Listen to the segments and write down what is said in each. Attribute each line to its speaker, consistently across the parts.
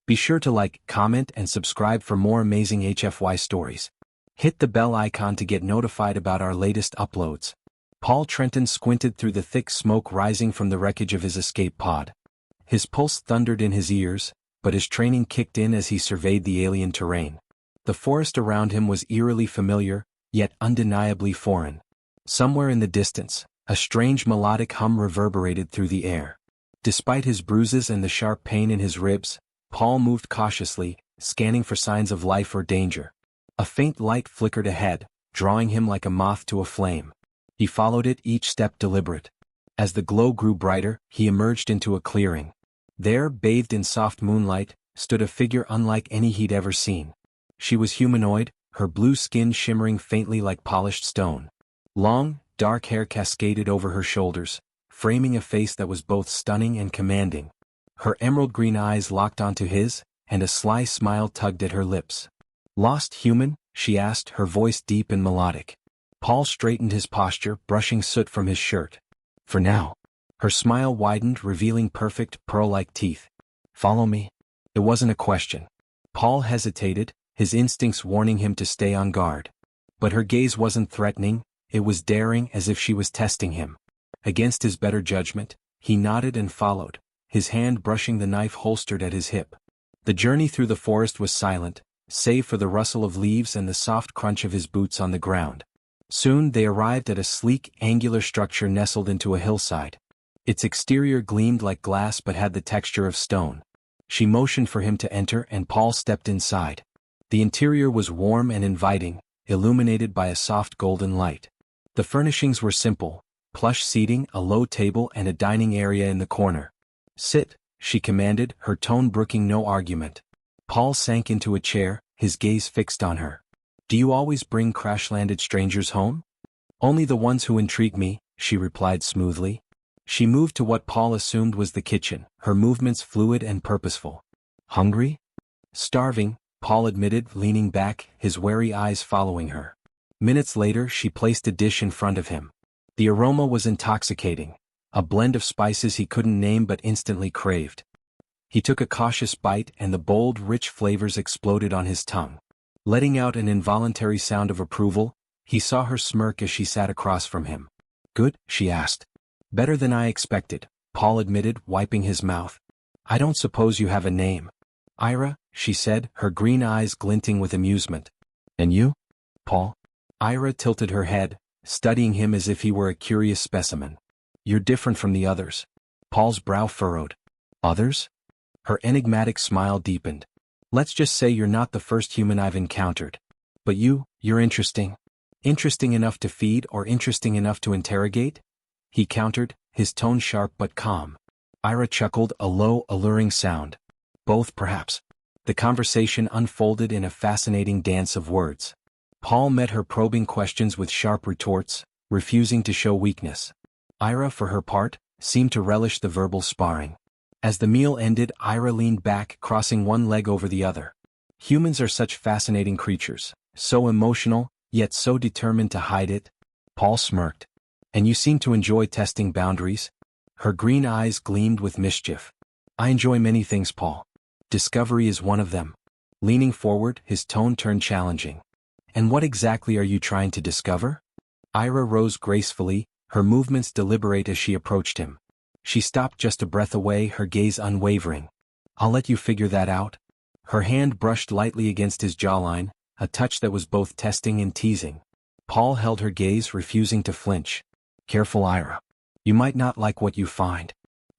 Speaker 1: Be sure to like, comment, and subscribe for more amazing HFY stories. Hit the bell icon to get notified about our latest uploads. Paul Trenton squinted through the thick smoke rising from the wreckage of his escape pod. His pulse thundered in his ears, but his training kicked in as he surveyed the alien terrain. The forest around him was eerily familiar, yet undeniably foreign. Somewhere in the distance, a strange melodic hum reverberated through the air. Despite his bruises and the sharp pain in his ribs, Paul moved cautiously, scanning for signs of life or danger. A faint light flickered ahead, drawing him like a moth to a flame. He followed it, each step deliberate. As the glow grew brighter, he emerged into a clearing. There, bathed in soft moonlight, stood a figure unlike any he'd ever seen. She was humanoid, her blue skin shimmering faintly like polished stone. Long, dark hair cascaded over her shoulders, framing a face that was both stunning and commanding. Her emerald green eyes locked onto his, and a sly smile tugged at her lips. "Lost human?" she asked, her voice deep and melodic. Paul straightened his posture, brushing soot from his shirt. "For now." Her smile widened, revealing perfect, pearl-like teeth. "Follow me?" It wasn't a question. Paul hesitated, his instincts warning him to stay on guard. But her gaze wasn't threatening, it was daring, as if she was testing him. Against his better judgment, he nodded and followed, his hand brushing the knife holstered at his hip. The journey through the forest was silent, save for the rustle of leaves and the soft crunch of his boots on the ground. Soon they arrived at a sleek, angular structure nestled into a hillside. Its exterior gleamed like glass but had the texture of stone. She motioned for him to enter and Paul stepped inside. The interior was warm and inviting, illuminated by a soft golden light. The furnishings were simple: plush seating, a low table, and a dining area in the corner. "Sit," she commanded, her tone brooking no argument. Paul sank into a chair, his gaze fixed on her. "Do you always bring crash-landed strangers home?" "Only the ones who intrigue me," she replied smoothly. She moved to what Paul assumed was the kitchen, her movements fluid and purposeful. "Hungry?" "Starving," Paul admitted, leaning back, his wary eyes following her. Minutes later she placed a dish in front of him. The aroma was intoxicating, a blend of spices he couldn't name but instantly craved. He took a cautious bite and the bold, rich flavors exploded on his tongue. Letting out an involuntary sound of approval, he saw her smirk as she sat across from him. "Good?" she asked. "Better than I expected," Paul admitted, wiping his mouth. "I don't suppose you have a name." "Ira," she said, her green eyes glinting with amusement. "And you?" "Paul." Ira tilted her head, studying him as if he were a curious specimen. "You're different from the others." Paul's brow furrowed. "Others?" Her enigmatic smile deepened. "Let's just say you're not the first human I've encountered. But you're interesting. Interesting enough to feed or interesting enough to interrogate?" He countered, his tone sharp but calm. Ira chuckled, a low, alluring sound. "Both, perhaps." The conversation unfolded in a fascinating dance of words. Paul met her probing questions with sharp retorts, refusing to show weakness. Ira, for her part, seemed to relish the verbal sparring. As the meal ended, Ira leaned back, crossing one leg over the other. "Humans are such fascinating creatures, so emotional, yet so determined to hide it." Paul smirked. "And you seem to enjoy testing boundaries?" Her green eyes gleamed with mischief. "I enjoy many things, Paul. Discovery is one of them." Leaning forward, his tone turned challenging. "And what exactly are you trying to discover?" Ira rose gracefully, her movements deliberate as she approached him. She stopped just a breath away, her gaze unwavering. "I'll let you figure that out." Her hand brushed lightly against his jawline, a touch that was both testing and teasing. Paul held her gaze, refusing to flinch. "Careful, Ira. You might not like what you find."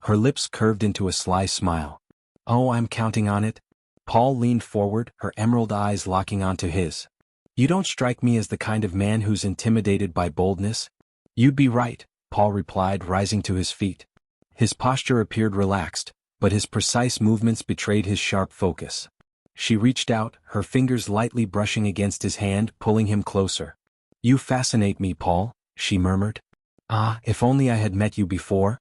Speaker 1: Her lips curved into a sly smile. "Oh, I'm counting on it." Paul leaned forward, her emerald eyes locking onto his. "You don't strike me as the kind of man who's intimidated by boldness." "You'd be right," Paul replied, rising to his feet. His posture appeared relaxed, but his precise movements betrayed his sharp focus. She reached out, her fingers lightly brushing against his hand, pulling him closer. "You fascinate me, Paul," she murmured. "Ah, if only I had met you before."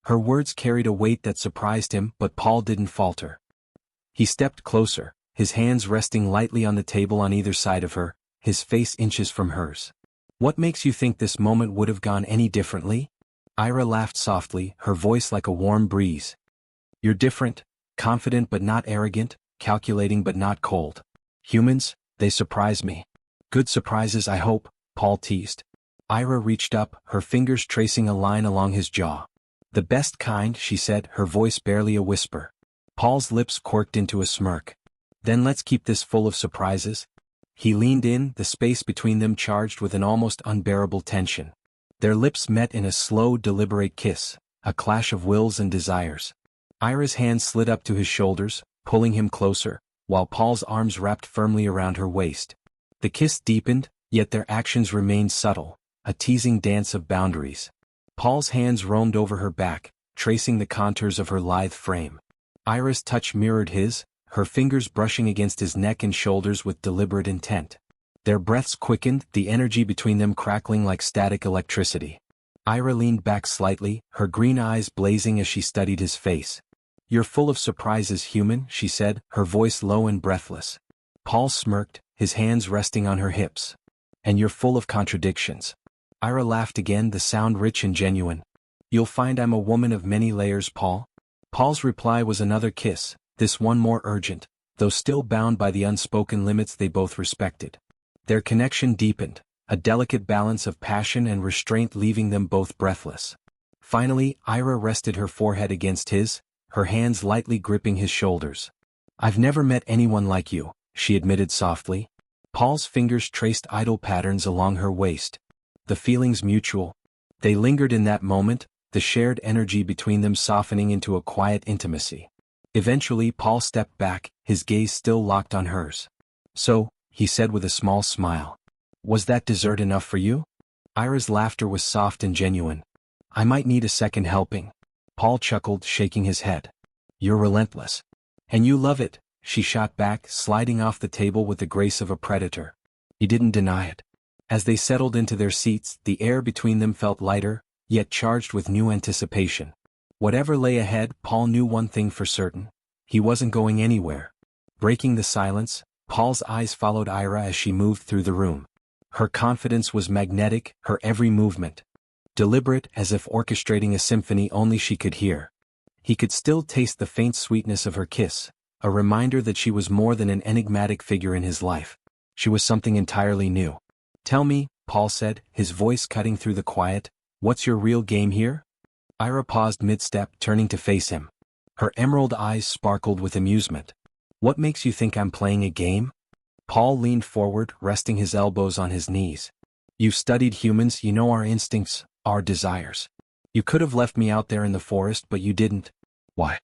Speaker 1: Her words carried a weight that surprised him, but Paul didn't falter. He stepped closer, his hands resting lightly on the table on either side of her, his face inches from hers. "What makes you think this moment would have gone any differently?" Ira laughed softly, her voice like a warm breeze. "You're different, confident but not arrogant, calculating but not cold. Humans, they surprise me. Good surprises, I hope, Paul teased. Ira reached up, her fingers tracing a line along his jaw. The best kind, she said, her voice barely a whisper. Paul's lips quirked into a smirk. Then let's keep this full of surprises. He leaned in, the space between them charged with an almost unbearable tension. Their lips met in a slow, deliberate kiss, a clash of wills and desires. Ira's hand slid up to his shoulders, pulling him closer, while Paul's arms wrapped firmly around her waist. The kiss deepened, yet their actions remained subtle, a teasing dance of boundaries. Paul's hands roamed over her back, tracing the contours of her lithe frame. Ira's touch mirrored his, her fingers brushing against his neck and shoulders with deliberate intent. Their breaths quickened, the energy between them crackling like static electricity. Ira leaned back slightly, her green eyes blazing as she studied his face. "You're full of surprises, human," she said, her voice low and breathless. Paul smirked, his hands resting on her hips. "And you're full of contradictions." Ira laughed again, the sound rich and genuine. "You'll find I'm a woman of many layers, Paul." Paul's reply was another kiss, this one more urgent, though still bound by the unspoken limits they both respected. Their connection deepened, a delicate balance of passion and restraint leaving them both breathless. Finally, Ira rested her forehead against his, her hands lightly gripping his shoulders. "I've never met anyone like you," she admitted softly. Paul's fingers traced idle patterns along her waist. The feelings mutual. They lingered in that moment, the shared energy between them softening into a quiet intimacy. Eventually Paul stepped back, his gaze still locked on hers. "So," he said with a small smile. "Was that dessert enough for you?" Ira's laughter was soft and genuine. "I might need a second helping." Paul chuckled, shaking his head. "You're relentless. And you love it," she shot back, sliding off the table with the grace of a predator. He didn't deny it. As they settled into their seats, the air between them felt lighter, yet charged with new anticipation. Whatever lay ahead, Paul knew one thing for certain. He wasn't going anywhere. Breaking the silence, Paul's eyes followed Ira as she moved through the room. Her confidence was magnetic, her every movement deliberate, as if orchestrating a symphony only she could hear. He could still taste the faint sweetness of her kiss, a reminder that she was more than an enigmatic figure in his life. She was something entirely new. "Tell me," Paul said, his voice cutting through the quiet, "what's your real game here?" Ira paused mid-step, turning to face him. Her emerald eyes sparkled with amusement. "What makes you think I'm playing a game?" Paul leaned forward, resting his elbows on his knees. "You've studied humans, you know our instincts, our desires. You could have left me out there in the forest, but you didn't." "Why?"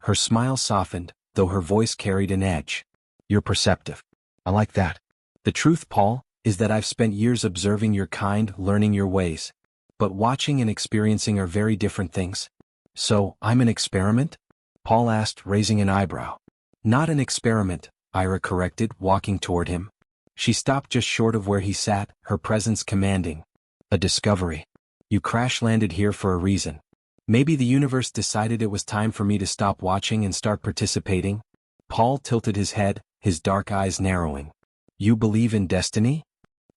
Speaker 1: Her smile softened, though her voice carried an edge. "You're perceptive. I like that. The truth, Paul, is that I've spent years observing your kind, learning your ways. But watching and experiencing are very different things." "So, I'm an experiment?" Paul asked, raising an eyebrow. "Not an experiment," Ira corrected, walking toward him. She stopped just short of where he sat, her presence commanding. "A discovery. You crash-landed here for a reason. Maybe the universe decided it was time for me to stop watching and start participating?" Paul tilted his head, his dark eyes narrowing. "You believe in destiny?"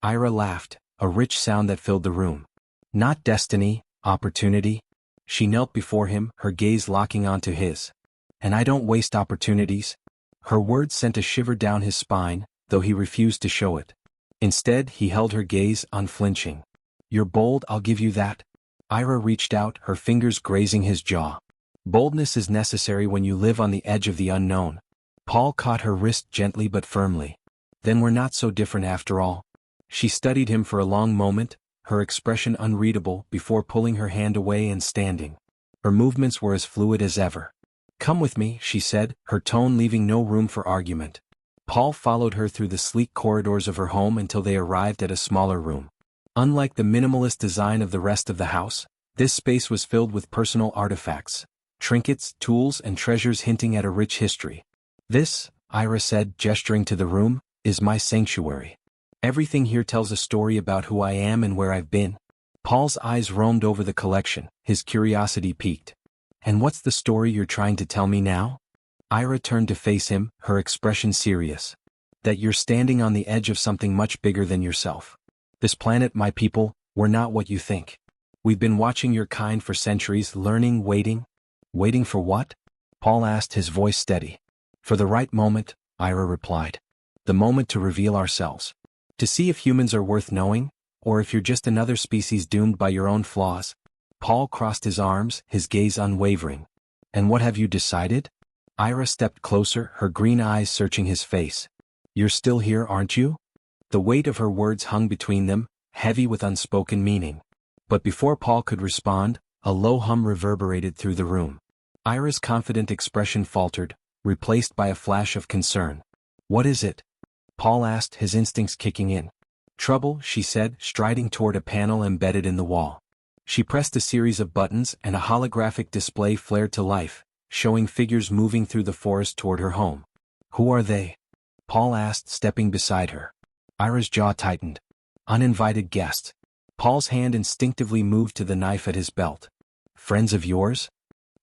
Speaker 1: Ira laughed, a rich sound that filled the room. "Not destiny, opportunity." She knelt before him, her gaze locking onto his. "And I don't waste opportunities." Her words sent a shiver down his spine, though he refused to show it. Instead, he held her gaze, unflinching. "You're bold, I'll give you that." Ira reached out, her fingers grazing his jaw. "Boldness is necessary when you live on the edge of the unknown." Paul caught her wrist gently but firmly. "Then we're not so different after all." She studied him for a long moment, her expression unreadable, before pulling her hand away and standing. Her movements were as fluid as ever. "Come with me," she said, her tone leaving no room for argument. Paul followed her through the sleek corridors of her home until they arrived at a smaller room. Unlike the minimalist design of the rest of the house, this space was filled with personal artifacts, trinkets, tools, and treasures hinting at a rich history. "This," Ira said, gesturing to the room, "is my sanctuary. Everything here tells a story about who I am and where I've been." Paul's eyes roamed over the collection, his curiosity piqued. "And what's the story you're trying to tell me now?" Ira turned to face him, her expression serious. "That you're standing on the edge of something much bigger than yourself. This planet, my people, we're not what you think. We've been watching your kind for centuries, learning, waiting." "Waiting for what?" Paul asked, his voice steady. For the right moment, Ira replied. The moment to reveal ourselves. To see if humans are worth knowing, or if you're just another species doomed by your own flaws. Paul crossed his arms, his gaze unwavering. And what have you decided? Ira stepped closer, her green eyes searching his face. You're still here, aren't you? The weight of her words hung between them, heavy with unspoken meaning. But before Paul could respond, a low hum reverberated through the room. Ira's confident expression faltered, replaced by a flash of concern. What is it? Paul asked, his instincts kicking in. Trouble, she said, striding toward a panel embedded in the wall. She pressed a series of buttons and a holographic display flared to life, showing figures moving through the forest toward her home. Who are they? Paul asked, stepping beside her. Ira's jaw tightened. Uninvited guest. Paul's hand instinctively moved to the knife at his belt. Friends of yours?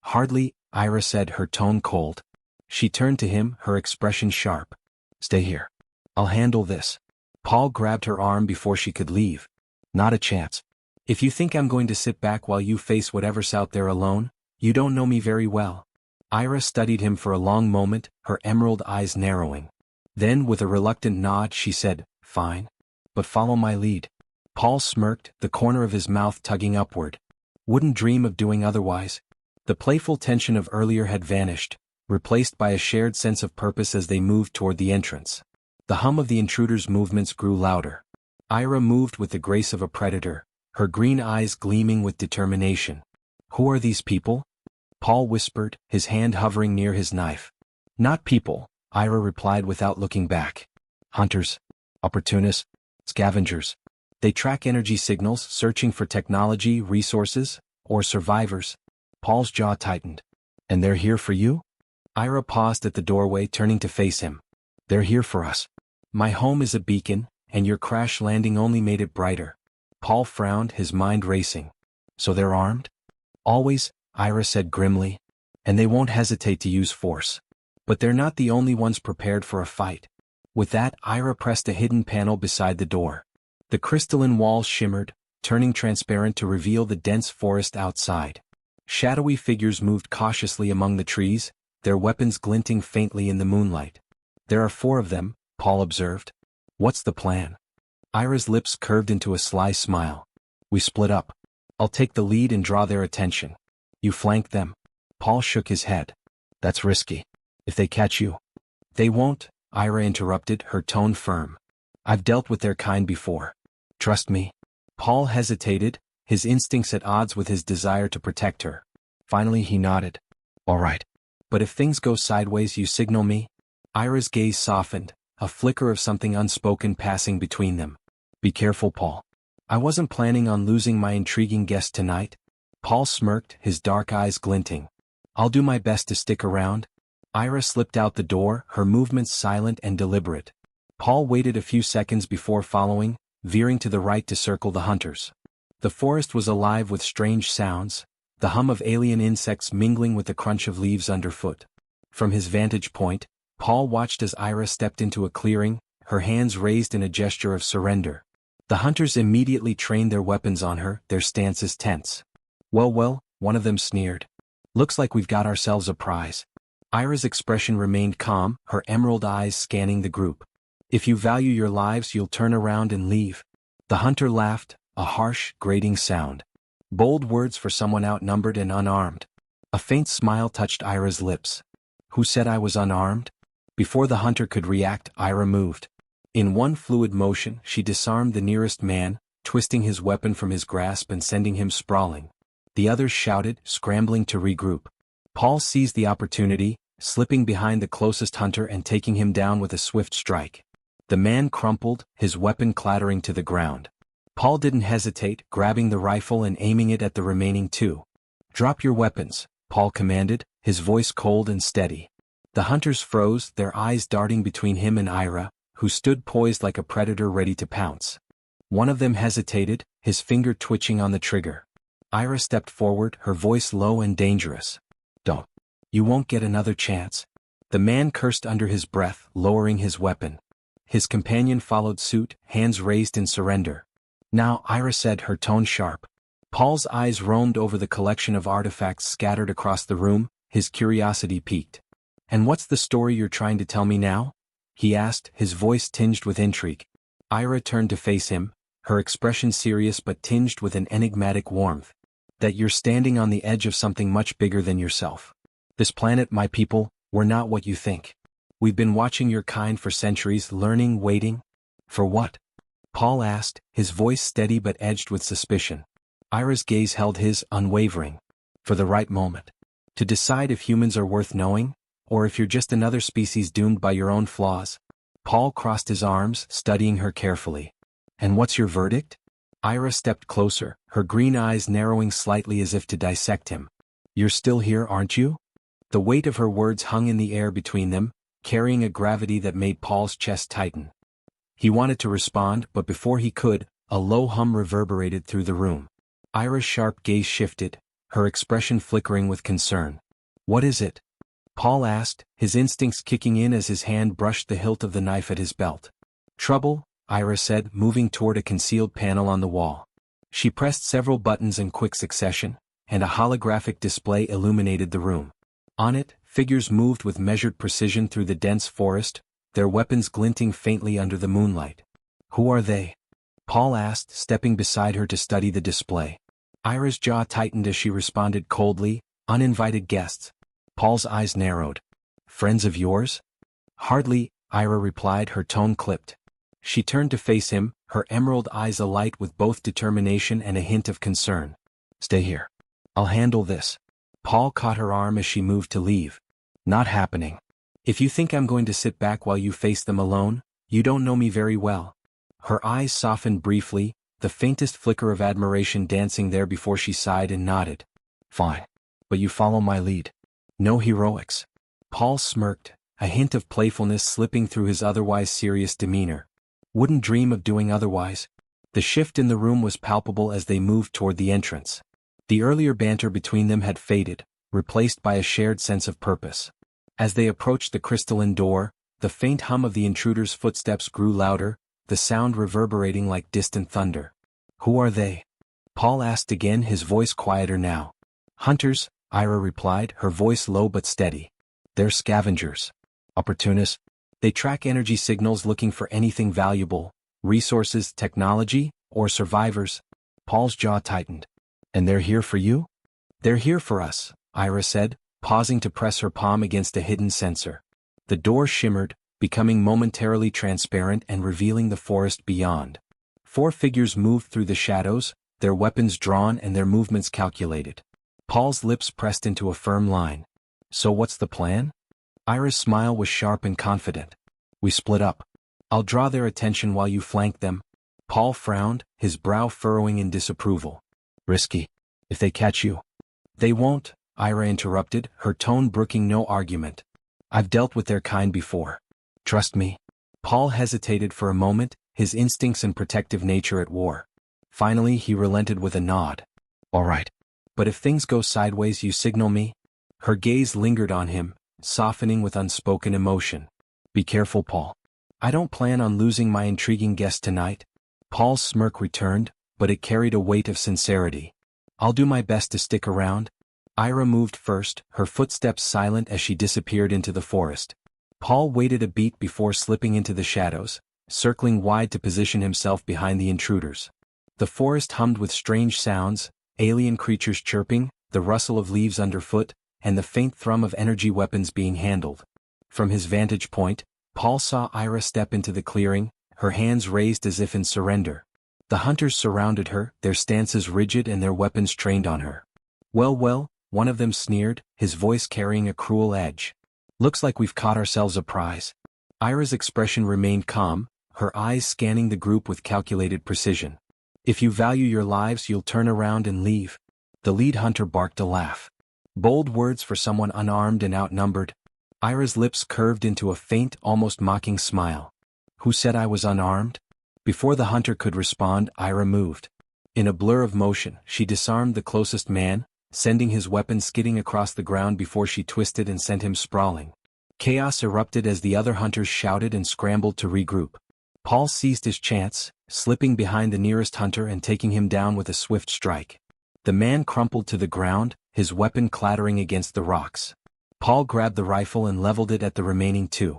Speaker 1: Hardly, Ira said, her tone cold. She turned to him, her expression sharp. Stay here. I'll handle this. Paul grabbed her arm before she could leave. Not a chance. If you think I'm going to sit back while you face whatever's out there alone, you don't know me very well. Ira studied him for a long moment, her emerald eyes narrowing. Then, with a reluctant nod, she said, Fine. But follow my lead. Paul smirked, the corner of his mouth tugging upward. Wouldn't dream of doing otherwise. The playful tension of earlier had vanished, replaced by a shared sense of purpose as they moved toward the entrance. The hum of the intruder's movements grew louder. Ira moved with the grace of a predator, her green eyes gleaming with determination. Who are these people? Paul whispered, his hand hovering near his knife. Not people, Ira replied without looking back. Hunters. Opportunists. Scavengers. They track energy signals, searching for technology, resources, or survivors. Paul's jaw tightened. And they're here for you? Ira paused at the doorway, turning to face him. They're here for us. My home is a beacon, and your crash landing only made it brighter. Paul frowned, his mind racing. So they're armed? Always, Ira said grimly. And they won't hesitate to use force. But they're not the only ones prepared for a fight. With that, Ira pressed a hidden panel beside the door. The crystalline walls shimmered, turning transparent to reveal the dense forest outside. Shadowy figures moved cautiously among the trees, their weapons glinting faintly in the moonlight. There are 4 of them, Paul observed. What's the plan? Ira's lips curved into a sly smile. We split up. I'll take the lead and draw their attention. You flank them. Paul shook his head. That's risky. If they catch you. They won't, Ira interrupted, her tone firm. I've dealt with their kind before. Trust me. Paul hesitated, his instincts at odds with his desire to protect her. Finally he nodded. All right. But if things go sideways, you signal me? Ira's gaze softened, a flicker of something unspoken passing between them. Be careful, Paul. I wasn't planning on losing my intriguing guest tonight. Paul smirked, his dark eyes glinting. I'll do my best to stick around. Ira slipped out the door, her movements silent and deliberate. Paul waited a few seconds before following, veering to the right to circle the hunters. The forest was alive with strange sounds, the hum of alien insects mingling with the crunch of leaves underfoot. From his vantage point, Paul watched as Ira stepped into a clearing, her hands raised in a gesture of surrender. The hunters immediately trained their weapons on her, their stances tense. Well, one of them sneered. Looks like we've got ourselves a prize. Ira's expression remained calm, her emerald eyes scanning the group. If you value your lives, you'll turn around and leave. The hunter laughed, a harsh, grating sound. Bold words for someone outnumbered and unarmed. A faint smile touched Ira's lips. Who said I was unarmed? Before the hunter could react, Ira moved. In one fluid motion, she disarmed the nearest man, twisting his weapon from his grasp and sending him sprawling. The others shouted, scrambling to regroup. Paul seized the opportunity, slipping behind the closest hunter and taking him down with a swift strike. The man crumpled, his weapon clattering to the ground. Paul didn't hesitate, grabbing the rifle and aiming it at the remaining 2. Drop your weapons, Paul commanded, his voice cold and steady. The hunters froze, their eyes darting between him and Ira, who stood poised like a predator ready to pounce. One of them hesitated, his finger twitching on the trigger. Ira stepped forward, her voice low and dangerous. Don't. You won't get another chance. The man cursed under his breath, lowering his weapon. His companion followed suit, hands raised in surrender. Now, Ira said, her tone sharp. Paul's eyes roamed over the collection of artifacts scattered across the room, his curiosity piqued. And what's the story you're trying to tell me now? He asked, his voice tinged with intrigue. Ira turned to face him, her expression serious but tinged with an enigmatic warmth. That you're standing on the edge of something much bigger than yourself. This planet, my people, we're not what you think. We've been watching your kind for centuries, learning, waiting. For what? Paul asked, his voice steady but edged with suspicion. Ira's gaze held his, unwavering. For the right moment. To decide if humans are worth knowing, or if you're just another species doomed by your own flaws. Paul crossed his arms, studying her carefully. And what's your verdict? Ira stepped closer, her green eyes narrowing slightly as if to dissect him. You're still here, aren't you? The weight of her words hung in the air between them, carrying a gravity that made Paul's chest tighten. He wanted to respond, but before he could, a low hum reverberated through the room. Ira's sharp gaze shifted, her expression flickering with concern. What is it? Paul asked, his instincts kicking in as his hand brushed the hilt of the knife at his belt. Trouble, Ira said, moving toward a concealed panel on the wall. She pressed several buttons in quick succession, and a holographic display illuminated the room. On it, figures moved with measured precision through the dense forest, their weapons glinting faintly under the moonlight. Who are they? Paul asked, stepping beside her to study the display. Ira's jaw tightened as she responded coldly, uninvited guests. Paul's eyes narrowed. Friends of yours? Hardly, Ira replied, her tone clipped. She turned to face him, her emerald eyes alight with both determination and a hint of concern. Stay here. I'll handle this. Paul caught her arm as she moved to leave. Not happening. If you think I'm going to sit back while you face them alone, you don't know me very well. Her eyes softened briefly, the faintest flicker of admiration dancing there before she sighed and nodded. Fine. But you follow my lead. No heroics. Paul smirked, a hint of playfulness slipping through his otherwise serious demeanor. Wouldn't dream of doing otherwise. The shift in the room was palpable as they moved toward the entrance. The earlier banter between them had faded, replaced by a shared sense of purpose. As they approached the crystalline door, the faint hum of the intruder's footsteps grew louder, the sound reverberating like distant thunder. Who are they? Paul asked again, his voice quieter now. Hunters, Ira replied, her voice low but steady. They're scavengers. Opportunists. They track energy signals looking for anything valuable, resources, technology, or survivors. Paul's jaw tightened. And they're here for you? They're here for us, Ira said, pausing to press her palm against a hidden sensor. The door shimmered, becoming momentarily transparent and revealing the forest beyond. 4 figures moved through the shadows, their weapons drawn and their movements calculated. Paul's lips pressed into a firm line. So what's the plan? Ira's smile was sharp and confident. We split up. I'll draw their attention while you flank them. Paul frowned, his brow furrowing in disapproval. Risky. If they catch you. They won't, Ira interrupted, her tone brooking no argument. I've dealt with their kind before. Trust me. Paul hesitated for a moment, his instincts and protective nature at war. Finally he relented with a nod. All right. But if things go sideways, you signal me? Her gaze lingered on him, softening with unspoken emotion. Be careful, Paul. I don't plan on losing my intriguing guest tonight. Paul's smirk returned, but it carried a weight of sincerity. I'll do my best to stick around. Ira moved first, her footsteps silent as she disappeared into the forest. Paul waited a beat before slipping into the shadows, circling wide to position himself behind the intruders. The forest hummed with strange sounds, alien creatures chirping, the rustle of leaves underfoot, and the faint thrum of energy weapons being handled. From his vantage point, Paul saw Ira step into the clearing, her hands raised as if in surrender. The hunters surrounded her, their stances rigid and their weapons trained on her. Well, one of them sneered, his voice carrying a cruel edge. Looks like we've caught ourselves a prize. Ira's expression remained calm, her eyes scanning the group with calculated precision. If you value your lives, you'll turn around and leave. The lead hunter barked a laugh. Bold words for someone unarmed and outnumbered. Ira's lips curved into a faint, almost mocking smile. Who said I was unarmed? Before the hunter could respond, Ira moved. In a blur of motion, she disarmed the closest man, sending his weapon skidding across the ground before she twisted and sent him sprawling. Chaos erupted as the other hunters shouted and scrambled to regroup. Paul seized his chance, slipping behind the nearest hunter and taking him down with a swift strike. The man crumpled to the ground, his weapon clattering against the rocks. Paul grabbed the rifle and leveled it at the remaining two.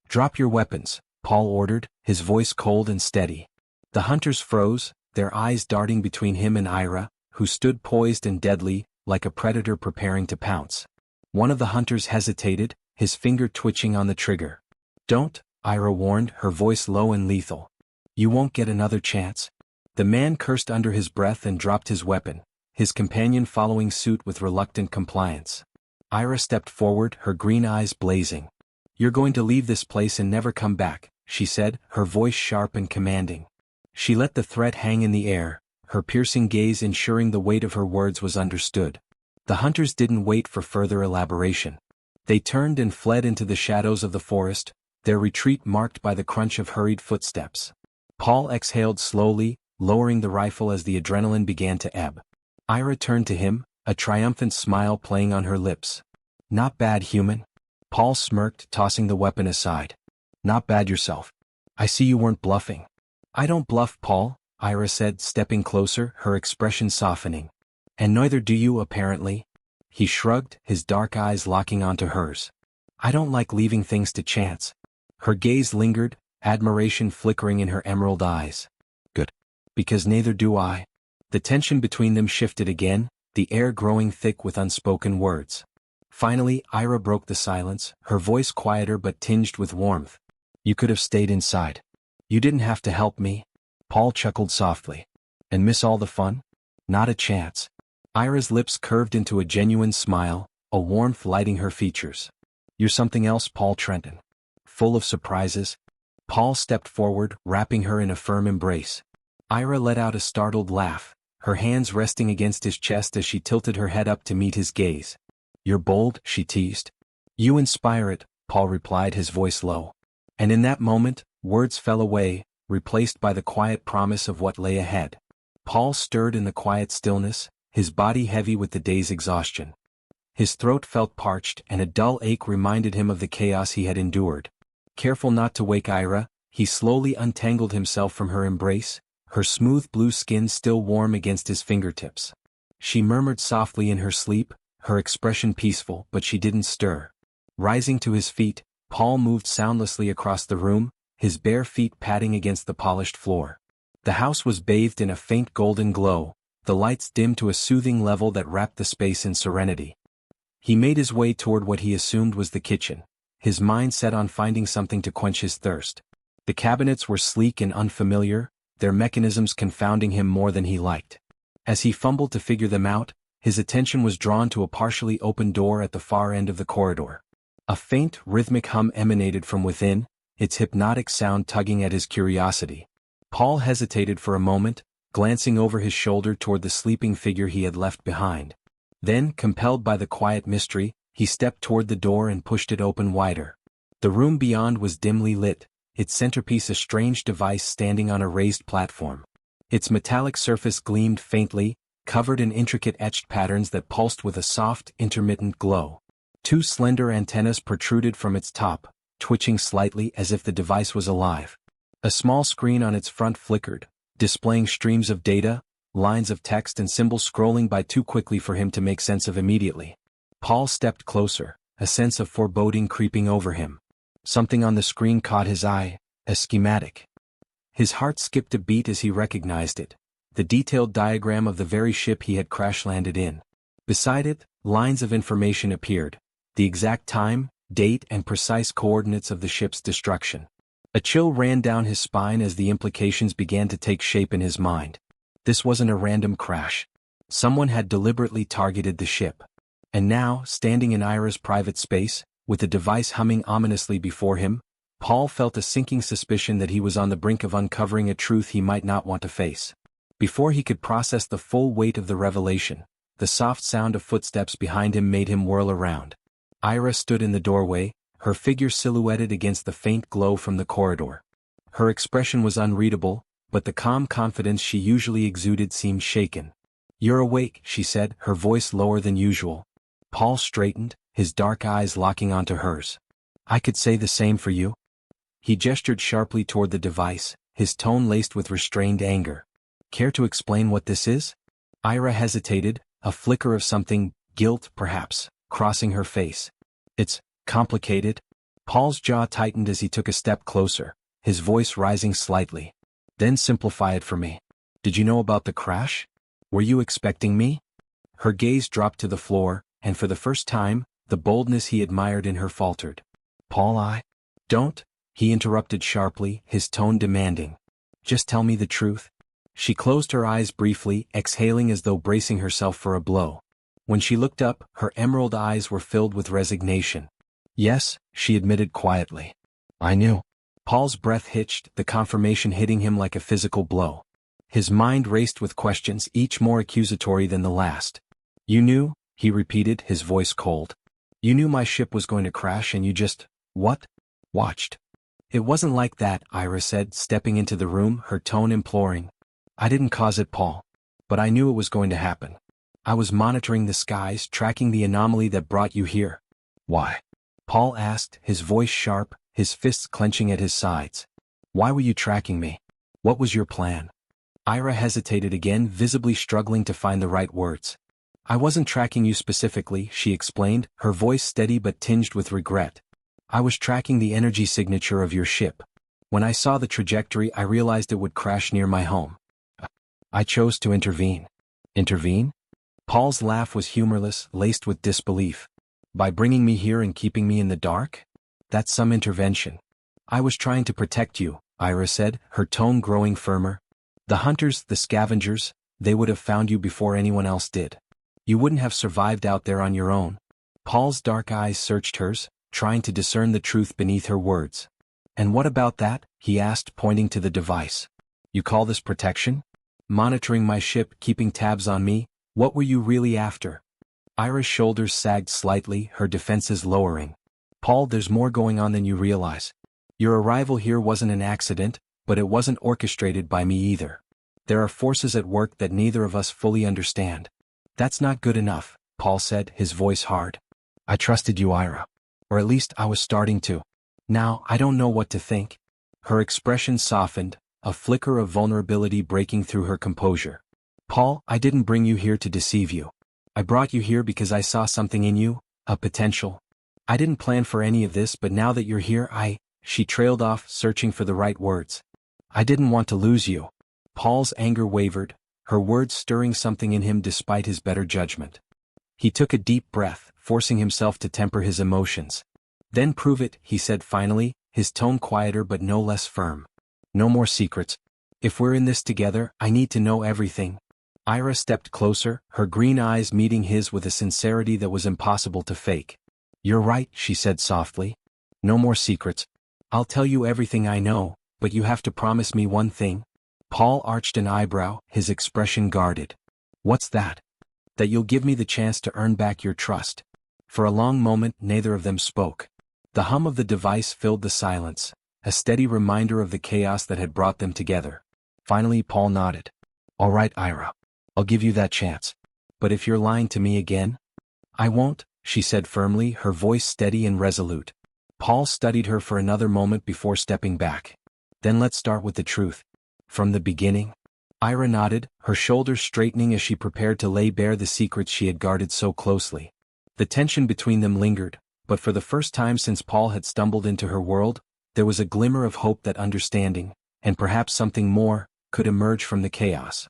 Speaker 1: "Drop your weapons," Paul ordered, his voice cold and steady. The hunters froze, their eyes darting between him and Ira, who stood poised and deadly, like a predator preparing to pounce. One of the hunters hesitated, his finger twitching on the trigger. "Don't," Ira warned, her voice low and lethal. "You won't get another chance." The man cursed under his breath and dropped his weapon, his companion following suit with reluctant compliance. Ira stepped forward, her green eyes blazing. "You're going to leave this place and never come back," she said, her voice sharp and commanding. She let the threat hang in the air, her piercing gaze ensuring the weight of her words was understood. The hunters didn't wait for further elaboration. They turned and fled into the shadows of the forest, their retreat marked by the crunch of hurried footsteps. Paul exhaled slowly, lowering the rifle as the adrenaline began to ebb. Ira turned to him, a triumphant smile playing on her lips. "Not bad, human." Paul smirked, tossing the weapon aside. "Not bad yourself. I see you weren't bluffing." "I don't bluff, Paul," Ira said, stepping closer, her expression softening. "And neither do you, apparently." He shrugged, his dark eyes locking onto hers. "I don't like leaving things to chance." Her gaze lingered, admiration flickering in her emerald eyes. "Good. Because neither do I." The tension between them shifted again, the air growing thick with unspoken words. Finally, Ira broke the silence, her voice quieter but tinged with warmth. "You could have stayed inside. You didn't have to help me." Paul chuckled softly. "And miss all the fun? Not a chance." Ira's lips curved into a genuine smile, a warmth lighting her features. "You're something else, Paul Trenton. Full of surprises." Paul stepped forward, wrapping her in a firm embrace. Ira let out a startled laugh, her hands resting against his chest as she tilted her head up to meet his gaze. "You're bold," she teased. "You inspire it," Paul replied, his voice low. And in that moment, words fell away, replaced by the quiet promise of what lay ahead. Paul stirred in the quiet stillness, his body heavy with the day's exhaustion. His throat felt parched and a dull ache reminded him of the chaos he had endured. Careful not to wake Ira, he slowly untangled himself from her embrace, her smooth blue skin still warm against his fingertips. She murmured softly in her sleep, her expression peaceful, but she didn't stir. Rising to his feet, Paul moved soundlessly across the room, his bare feet padding against the polished floor. The house was bathed in a faint golden glow, the lights dimmed to a soothing level that wrapped the space in serenity. He made his way toward what he assumed was the kitchen, his mind set on finding something to quench his thirst. The cabinets were sleek and unfamiliar, their mechanisms confounding him more than he liked. As he fumbled to figure them out, his attention was drawn to a partially open door at the far end of the corridor. A faint, rhythmic hum emanated from within, its hypnotic sound tugging at his curiosity. Paul hesitated for a moment, glancing over his shoulder toward the sleeping figure he had left behind. Then, compelled by the quiet mystery, he stepped toward the door and pushed it open wider. The room beyond was dimly lit, its centerpiece a strange device standing on a raised platform. Its metallic surface gleamed faintly, covered in intricate etched patterns that pulsed with a soft, intermittent glow. Two slender antennas protruded from its top, twitching slightly as if the device was alive. A small screen on its front flickered, displaying streams of data, lines of text and symbols scrolling by too quickly for him to make sense of immediately. Paul stepped closer, a sense of foreboding creeping over him. Something on the screen caught his eye, a schematic. His heart skipped a beat as he recognized it, the detailed diagram of the very ship he had crash-landed in. Beside it, lines of information appeared, the exact time, date and precise coordinates of the ship's destruction. A chill ran down his spine as the implications began to take shape in his mind. This wasn't a random crash. Someone had deliberately targeted the ship. And now, standing in Ira's private space, with the device humming ominously before him, Paul felt a sinking suspicion that he was on the brink of uncovering a truth he might not want to face. Before he could process the full weight of the revelation, the soft sound of footsteps behind him made him whirl around. Ira stood in the doorway, her figure silhouetted against the faint glow from the corridor. Her expression was unreadable, but the calm confidence she usually exuded seemed shaken. "You're awake," she said, her voice lower than usual. Paul straightened, his dark eyes locking onto hers. "I could say the same for you." He gestured sharply toward the device, his tone laced with restrained anger. "Care to explain what this is?" Ira hesitated, a flicker of something, guilt perhaps, crossing her face. It's complicated. Paul's jaw tightened as he took a step closer, his voice rising slightly. Then simplify it for me. Did you know about the crash? Were you expecting me? Her gaze dropped to the floor, and for the first time, the boldness he admired in her faltered. Paul, don't, he interrupted sharply, his tone demanding. Just tell me the truth. She closed her eyes briefly, exhaling as though bracing herself for a blow. When she looked up, her emerald eyes were filled with resignation. Yes, she admitted quietly. I knew. Paul's breath hitched, the confirmation hitting him like a physical blow. His mind raced with questions, each more accusatory than the last. You knew, he repeated, his voice cold. You knew my ship was going to crash and you just, what? Watched. It wasn't like that, Ira said, stepping into the room, her tone imploring. I didn't cause it, Paul. But I knew it was going to happen. I was monitoring the skies, tracking the anomaly that brought you here. Why? Paul asked, his voice sharp, his fists clenching at his sides. Why were you tracking me? What was your plan? Ira hesitated again, visibly struggling to find the right words. I wasn't tracking you specifically, she explained, her voice steady but tinged with regret. I was tracking the energy signature of your ship. When I saw the trajectory, I realized it would crash near my home. I chose to intervene. Intervene? Paul's laugh was humorless, laced with disbelief. By bringing me here and keeping me in the dark? That's some intervention. I was trying to protect you, Ira said, her tone growing firmer. The hunters, the scavengers, they would have found you before anyone else did. You wouldn't have survived out there on your own. Paul's dark eyes searched hers, trying to discern the truth beneath her words. And what about that? He asked, pointing to the device. You call this protection? Monitoring my ship, keeping tabs on me? What were you really after? Ira's shoulders sagged slightly, her defenses lowering. Paul, there's more going on than you realize. Your arrival here wasn't an accident, but it wasn't orchestrated by me either. There are forces at work that neither of us fully understand. That's not good enough, Paul said, his voice hard. I trusted you, Ira. Or at least I was starting to. Now, I don't know what to think. Her expression softened, a flicker of vulnerability breaking through her composure. Paul, I didn't bring you here to deceive you. I brought you here because I saw something in you, a potential. I didn't plan for any of this, but now that you're here, she trailed off, searching for the right words. I didn't want to lose you. Paul's anger wavered, her words stirring something in him despite his better judgment. He took a deep breath, forcing himself to temper his emotions. Then prove it, he said finally, his tone quieter but no less firm. No more secrets. If we're in this together, I need to know everything. Ira stepped closer, her green eyes meeting his with a sincerity that was impossible to fake. You're right, she said softly. No more secrets. I'll tell you everything I know, but you have to promise me one thing. Paul arched an eyebrow, his expression guarded. What's that? That you'll give me the chance to earn back your trust. For a long moment, neither of them spoke. The hum of the device filled the silence, a steady reminder of the chaos that had brought them together. Finally, Paul nodded. All right, Ira. I'll give you that chance. But if you're lying to me again? I won't, she said firmly, her voice steady and resolute. Paul studied her for another moment before stepping back. Then let's start with the truth. From the beginning? Ira nodded, her shoulders straightening as she prepared to lay bare the secrets she had guarded so closely. The tension between them lingered, but for the first time since Paul had stumbled into her world, there was a glimmer of hope that understanding, and perhaps something more, could emerge from the chaos.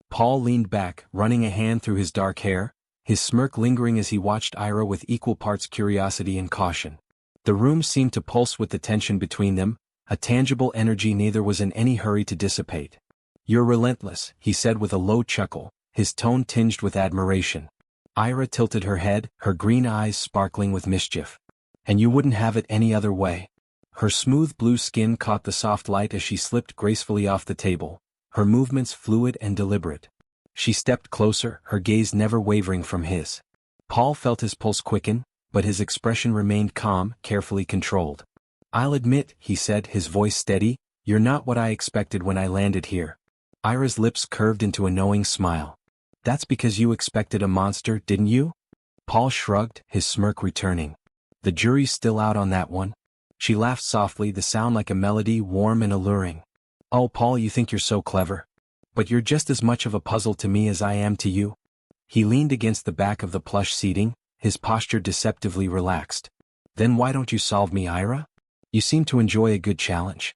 Speaker 1: Paul leaned back, running a hand through his dark hair, his smirk lingering as he watched Ira with equal parts curiosity and caution. The room seemed to pulse with the tension between them, a tangible energy neither was in any hurry to dissipate. You're relentless, he said with a low chuckle, his tone tinged with admiration. Ira tilted her head, her green eyes sparkling with mischief. And you wouldn't have it any other way. Her smooth blue skin caught the soft light as she slipped gracefully off the table, her movements fluid and deliberate. She stepped closer, her gaze never wavering from his. Paul felt his pulse quicken, but his expression remained calm, carefully controlled. I'll admit, he said, his voice steady, you're not what I expected when I landed here. Ira's lips curved into a knowing smile. That's because you expected a monster, didn't you? Paul shrugged, his smirk returning. The jury's still out on that one. She laughed softly, the sound like a melody, warm and alluring. Oh, Paul, you think you're so clever. But you're just as much of a puzzle to me as I am to you. He leaned against the back of the plush seating, his posture deceptively relaxed. Then why don't you solve me, Ira? You seem to enjoy a good challenge.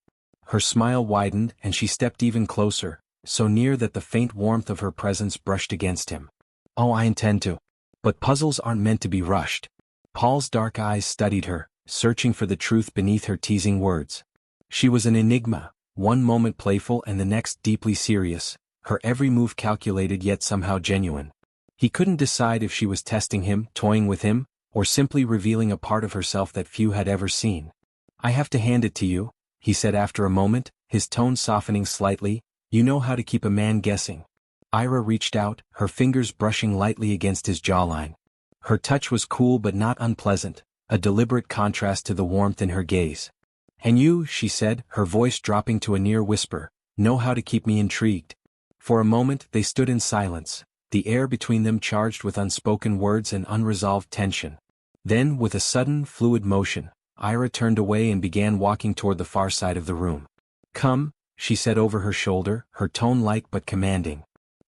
Speaker 1: Her smile widened and she stepped even closer, so near that the faint warmth of her presence brushed against him. Oh, I intend to. But puzzles aren't meant to be rushed. Paul's dark eyes studied her, searching for the truth beneath her teasing words. She was an enigma, one moment playful and the next deeply serious, her every move calculated yet somehow genuine. He couldn't decide if she was testing him, toying with him, or simply revealing a part of herself that few had ever seen. I have to hand it to you, he said after a moment, his tone softening slightly. You know how to keep a man guessing. Ira reached out, her fingers brushing lightly against his jawline. Her touch was cool but not unpleasant, a deliberate contrast to the warmth in her gaze. And you, she said, her voice dropping to a near whisper, know how to keep me intrigued. For a moment they stood in silence, the air between them charged with unspoken words and unresolved tension. Then, with a sudden, fluid motion, Ira turned away and began walking toward the far side of the room. Come, she said over her shoulder, her tone light but commanding.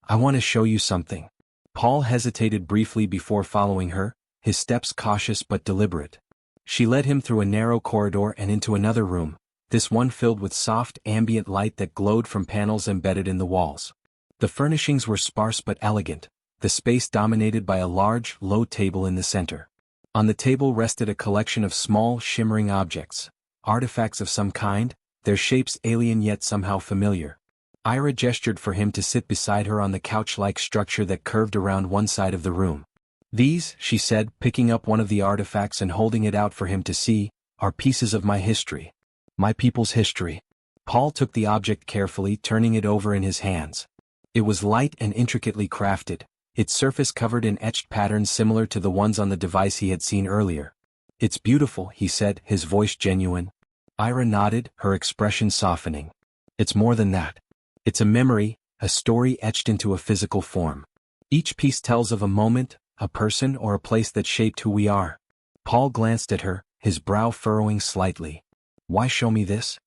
Speaker 1: I want to show you something. Paul hesitated briefly before following her, his steps cautious but deliberate. She led him through a narrow corridor and into another room, this one filled with soft, ambient light that glowed from panels embedded in the walls. The furnishings were sparse but elegant, the space dominated by a large, low table in the center. On the table rested a collection of small, shimmering objects, artifacts of some kind, their shapes alien yet somehow familiar. Ira gestured for him to sit beside her on the couch-like structure that curved around one side of the room. These, she said, picking up one of the artifacts and holding it out for him to see, are pieces of my history. My people's history. Paul took the object carefully, turning it over in his hands. It was light and intricately crafted, its surface covered in etched patterns similar to the ones on the device he had seen earlier. It's beautiful, he said, his voice genuine. Ira nodded, her expression softening. It's more than that. It's a memory, a story etched into a physical form. Each piece tells of a moment, a person or a place that shaped who we are. Paul glanced at her, his brow furrowing slightly. Why show me this?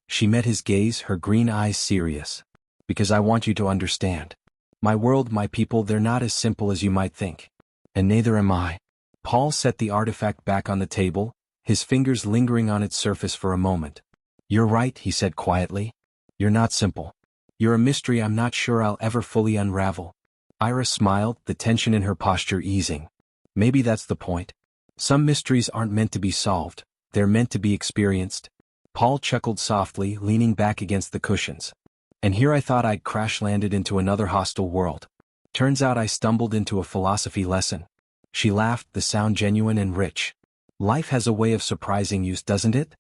Speaker 1: She met his gaze, her green eyes serious. Because I want you to understand. My world, my people, they're not as simple as you might think. And neither am I. Paul set the artifact back on the table, his fingers lingering on its surface for a moment. You're right, he said quietly. You're not simple. You're a mystery I'm not sure I'll ever fully unravel. Ira smiled, the tension in her posture easing. Maybe that's the point. Some mysteries aren't meant to be solved, they're meant to be experienced. Paul chuckled softly, leaning back against the cushions. And here I thought I'd crash-landed into another hostile world. Turns out I stumbled into a philosophy lesson. She laughed, the sound genuine and rich. Life has a way of surprising you, doesn't it?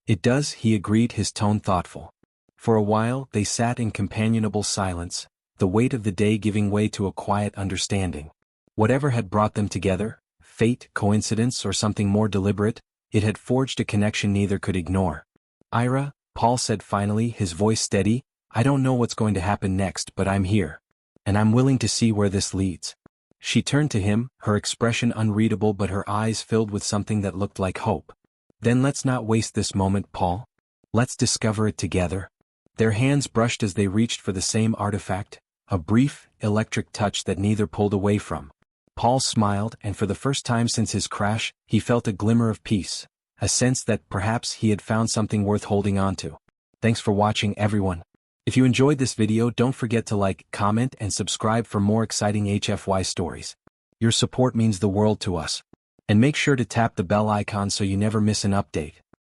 Speaker 1: It does, he agreed, his tone thoughtful. For a while, they sat in companionable silence, the weight of the day giving way to a quiet understanding. Whatever had brought them together, fate, coincidence, or something more deliberate, it had forged a connection neither could ignore. Ira, Paul said finally, his voice steady, I don't know what's going to happen next, but I'm here. And I'm willing to see where this leads. She turned to him, her expression unreadable but her eyes filled with something that looked like hope. Then let's not waste this moment, Paul. Let's discover it together. Their hands brushed as they reached for the same artifact, a brief, electric touch that neither pulled away from. Paul smiled, and for the first time since his crash, he felt a glimmer of peace, a sense that perhaps he had found something worth holding on to. Thanks for watching, everyone. If you enjoyed this video, don't forget to like, comment, and subscribe for more exciting HFY stories. Your support means the world to us. And make sure to tap the bell icon so you never miss an update.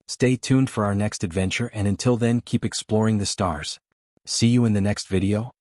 Speaker 1: Stay tuned for our next adventure, and until then, keep exploring the stars. See you in the next video.